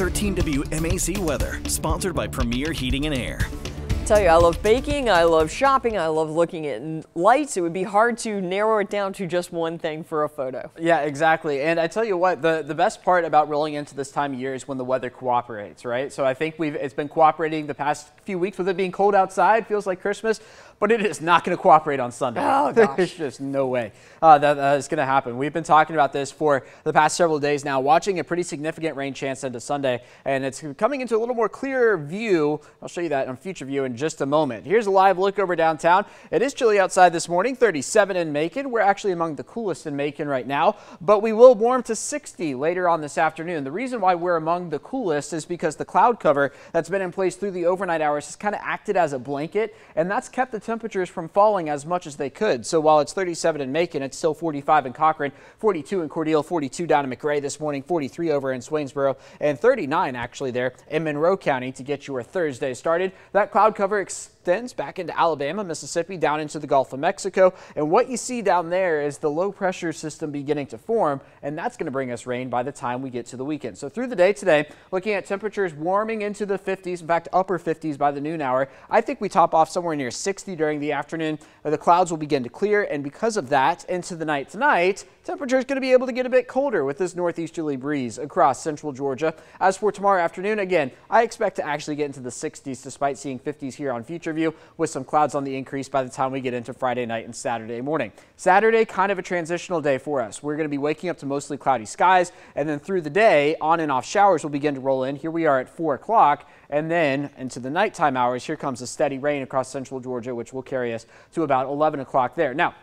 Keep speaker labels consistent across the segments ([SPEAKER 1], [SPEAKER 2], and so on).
[SPEAKER 1] 13 WMAC weather, sponsored by Premier Heating and Air.
[SPEAKER 2] Tell you, I love baking, I love shopping, I love looking at lights. It would be hard to narrow it down to just one thing for a photo.
[SPEAKER 3] Yeah, exactly. And I tell you what, the best part about rolling into this time of year is when the weather cooperates, right? So I think it's been cooperating the past few weeks with it being cold outside. Feels like Christmas, but it is not going to cooperate on Sunday.
[SPEAKER 2] Oh, gosh.
[SPEAKER 3] There's just no way that is going to happen. We've been talking about this for the past several days now, watching a pretty significant rain chance into Sunday, and it's coming into a little more clear view. I'll show you that on future view in just a moment. Here's a live look over downtown. It is chilly outside this morning, 37 in Macon. We're actually among the coolest in Macon right now, but we will warm to 60 later on this afternoon. The reason why we're among the coolest is because the cloud cover that's been in place through the overnight hours has kind of acted as a blanket, and that's kept the temperatures from falling as much as they could. So while it's 37 in Macon, it's still 45 in Cochran, 42 in Cordele, 42 down in McRae this morning, 43 over in Swainsboro, and 39 actually there in Monroe County to get your Thursday started. That cloud cover extends back into Alabama, Mississippi, down into the Gulf of Mexico. And what you see down there is the low pressure system beginning to form, and that's going to bring us rain by the time we get to the weekend. So through the day today, looking at temperatures warming into the 50s, in fact, upper 50s by the noon hour. I think we top off somewhere near 60 during the afternoon. The clouds will begin to clear, and because of that, into the night tonight, temperature is going to be able to get a bit colder with this northeasterly breeze across central Georgia. As for tomorrow afternoon, again, I expect to actually get into the 60s despite seeing 50s here on future view, with some clouds on the increase by the time we get into Friday night and Saturday morning. Saturday, kind of a transitional day for us. We're going to be waking up to mostly cloudy skies, and then through the day, on and off showers will begin to roll in. Here we are at 4 o'clock, and then into the nighttime hours, here comes a steady rain across central Georgia, which will carry us to about 11 o'clock there. Now,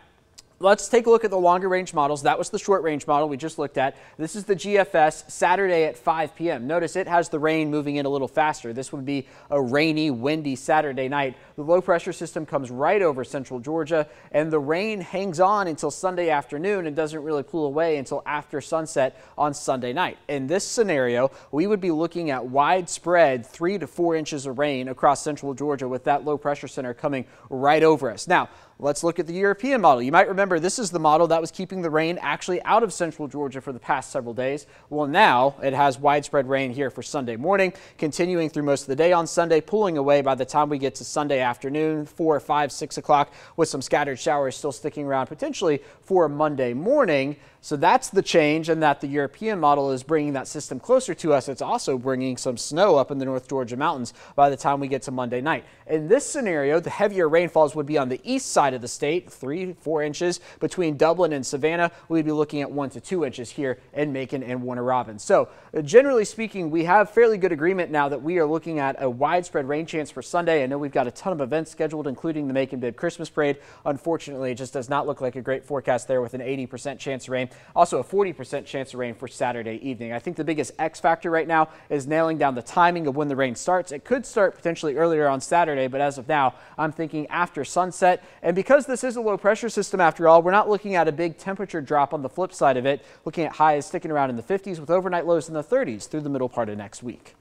[SPEAKER 3] let's take a look at the longer range models. That was the short range model we just looked at. This is the GFS Saturday at 5 p.m. Notice it has the rain moving in a little faster. This would be a rainy, windy Saturday night. The low pressure system comes right over central Georgia, and the rain hangs on until Sunday afternoon and doesn't really pull away until after sunset on Sunday night. In this scenario, we would be looking at widespread 3 to 4 inches of rain across central Georgia with that low pressure center coming right over us. Now, let's look at the European model. You might remember this is the model that was keeping the rain actually out of central Georgia for the past several days. Well, now it has widespread rain here for Sunday morning, continuing through most of the day on Sunday, pulling away by the time we get to Sunday afternoon, 4, 5, 6 o'clock, with some scattered showers still sticking around potentially for Monday morning. So that's the change, and that the European model is bringing that system closer to us. It's also bringing some snow up in the North Georgia mountains by the time we get to Monday night. In this scenario, the heavier rainfalls would be on the east side of the state, 3 to 4 inches. Between Dublin and Savannah, we'd be looking at 1 to 2 inches here in Macon and Warner Robins. So generally speaking, we have fairly good agreement now that we are looking at a widespread rain chance for Sunday. I know we've got a ton of events scheduled, including the Macon Bib Christmas Parade. Unfortunately, it just does not look like a great forecast there with an 80% chance of rain. Also a 40% chance of rain for Saturday evening. I think the biggest X factor right now is nailing down the timing of when the rain starts. It could start potentially earlier on Saturday, but as of now, I'm thinking after sunset. And because this is a low pressure system after all, we're not looking at a big temperature drop on the flip side of it, looking at highs sticking around in the 50s with overnight lows in the 30s through the middle part of next week.